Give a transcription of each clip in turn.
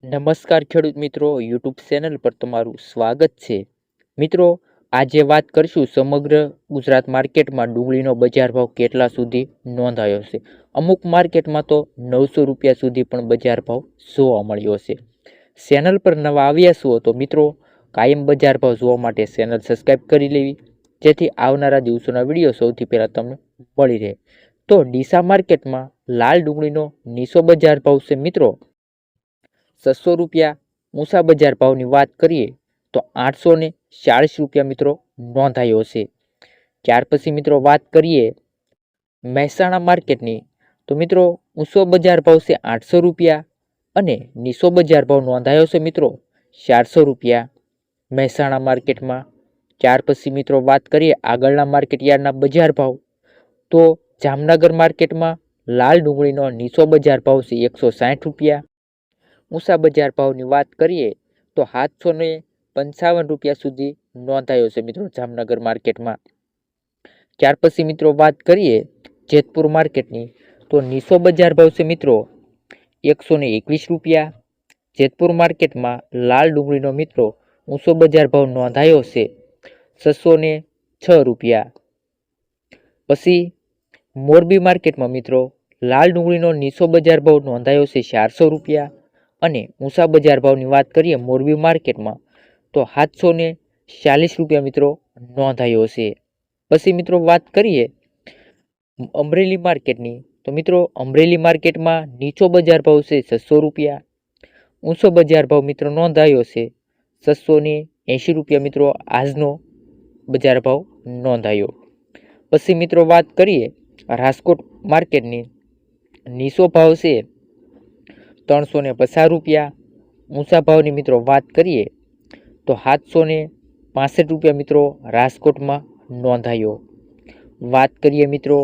નમસ્કાર ખેડૂત મિત્રો, યુટ્યુબ ચેનલ પર તમારું સ્વાગત છે. મિત્રો, આજે વાત કરીશું સમગ્ર ગુજરાત માર્કેટમાં ડુંગળીનો બજાર ભાવ કેટલા સુધી નોંધાયો છે. અમુક માર્કેટમાં તો 900 રૂપિયા સુધી પણ બજાર ભાવ જોવા મળ્યો છે. ચેનલ પર નવા આવ્યા છો તો મિત્રો કાયમ બજાર ભાવ જોવા માટે ચેનલ સબસ્ક્રાઈબ કરી લેવી, જેથી આવનારા દિવસોના વિડીયો સૌથી પહેલાં તમને મળી રહે. તો ડીસા માર્કેટમાં લાલ ડુંગળીનો નીચો બજાર ભાવ છે મિત્રો 600 રૂપિયા. ઊંચા બજાર ભાવની વાત કરીએ તો 840 રૂપિયા મિત્રો નોંધાયો છે. ત્યાર પછી મિત્રો વાત કરીએ મહેસાણા માર્કેટની, તો મિત્રો ઊંચો બજાર ભાવ છે 800 રૂપિયા અને નીચો બજાર ભાવ નોંધાયો છે મિત્રો 400 રૂપિયા મહેસાણા માર્કેટમાં. ત્યાર પછી મિત્રો વાત કરીએ આગળના માર્કેટ યાર્ડના બજાર ભાવ, તો જામનગર માર્કેટમાં લાલ ડુંગળીનો નીચો બજાર ભાવ છે 160 રૂપિયા. ઊંચા બજાર ભાવની વાત કરીએ તો 755 રૂપિયા સુધી નોંધાયો છે મિત્રો જામનગર માર્કેટમાં. ત્યાર પછી મિત્રો વાત કરીએ જેતપુર માર્કેટની, તો નીચો બજાર ભાવ છે મિત્રો 121 રૂપિયા. જેતપુર માર્કેટમાં લાલ ડુંગળીનો મિત્રો ઊંચો બજાર ભાવ નોંધાયો છે 606 રૂપિયા. પછી મોરબી માર્કેટમાં મિત્રો લાલ ડુંગળીનો નીચો બજાર ભાવ નોંધાયો છે 400 રૂપિયા અને ઊંચા બજાર ભાવની વાત કરીએ મોરબી માર્કેટમાં તો 740 રૂપિયા મિત્રો નોંધાયો છે. પછી મિત્રો વાત કરીએ અમરેલી માર્કેટની, તો મિત્રો અમરેલી માર્કેટમાં નીચો બજાર ભાવ છે 600 રૂપિયા. ઊંચો બજાર ભાવ મિત્રો નોંધાયો છે 680 રૂપિયા મિત્રો આજનો બજાર ભાવ નોંધાયો. પછી મિત્રો વાત કરીએ રાજકોટ માર્કેટની, નીચો ભાવ છે 350 રૂપિયા. ઊંચા ભાવની મિત્રો વાત કરીએ તો 765 રૂપિયા મિત્રો રાજકોટમાં નોંધાયો. વાત કરીએ મિત્રો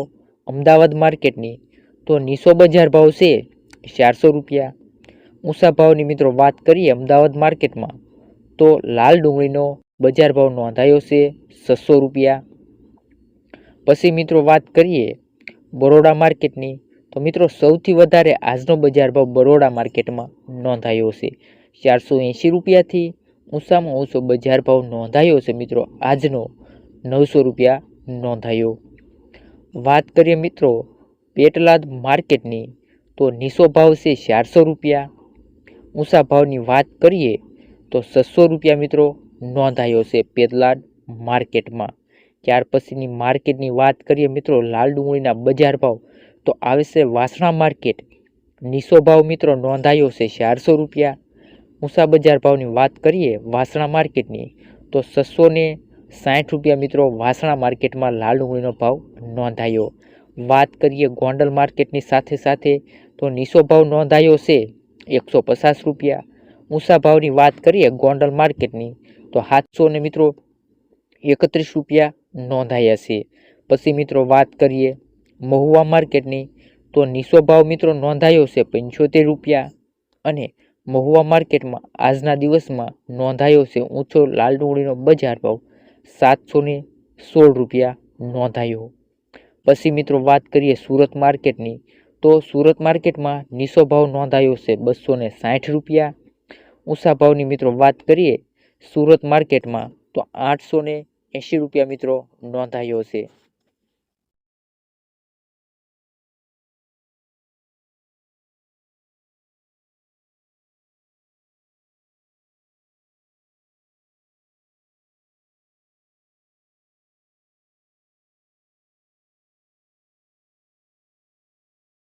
અમદાવાદ માર્કેટની, તો નીચો બજાર ભાવ છે 400 રૂપિયા. ઊંચા ભાવની મિત્રો વાત કરીએ અમદાવાદ માર્કેટમાં તો લાલ ડુંગળીનો બજાર ભાવ નોંધાયો છે 600 રૂપિયા. પછી મિત્રો વાત કરીએ બરોડા માર્કેટની, તો મિત્રો સૌથી વધારે આજનો બજાર ભાવ બરોડા માર્કેટમાં નોંધાયો છે 480 રૂપિયાથી ઊંચામાં ઊંચો બજાર ભાવ નોંધાયો છે મિત્રો આજનો 900 રૂપિયા નોંધાયો. વાત કરીએ મિત્રો પેટલાદ માર્કેટની, તો નીચો ભાવ છે 400 રૂપિયા. ઊંચા ભાવની વાત કરીએ તો 600 રૂપિયા મિત્રો નોંધાયો છે પેટલાદ માર્કેટમાં. ત્યાર પછીની માર્કેટની વાત કરીએ મિત્રો લાલ ડુંગળીના બજાર ભાવ, તો આવે છે વાસણા માર્કેટ. નીચો ભાવ મિત્રો નોંધાયો છે 400 રૂપિયા. ઊંચા બજાર ભાવની વાત કરીએ વાસણા માર્કેટની તો 660 રૂપિયા મિત્રો વાસણા માર્કેટમાં લાલ ડુંગળીનો ભાવ નોંધાયો. વાત કરીએ ગોંડલ માર્કેટની સાથે સાથે, તો નીચો ભાવ નોંધાયો છે 150 રૂપિયા. ઊંચા ભાવની વાત કરીએ ગોંડલ માર્કેટની તો 700 મિત્રો 31 રૂપિયા નોંધાયા છે. પછી મિત્રો વાત કરીએ મહુવા માર્કેટની, તો નીચો ભાવ મિત્રો નોંધાયો છે 75 રૂપિયા અને મહુવા માર્કેટમાં આજના દિવસમાં નોંધાયો છે ઊંચો લાલ ડુંગળીનો બજાર ભાવ 716 રૂપિયા નોંધાયો. પછી મિત્રો વાત કરીએ સુરત માર્કેટની, તો સુરત માર્કેટમાં નીચો ભાવ નોંધાયો છે 260 રૂપિયા. ઊંચા ભાવની મિત્રો વાત કરીએ સુરત માર્કેટમાં તો 880 રૂપિયા મિત્રો નોંધાયો છે.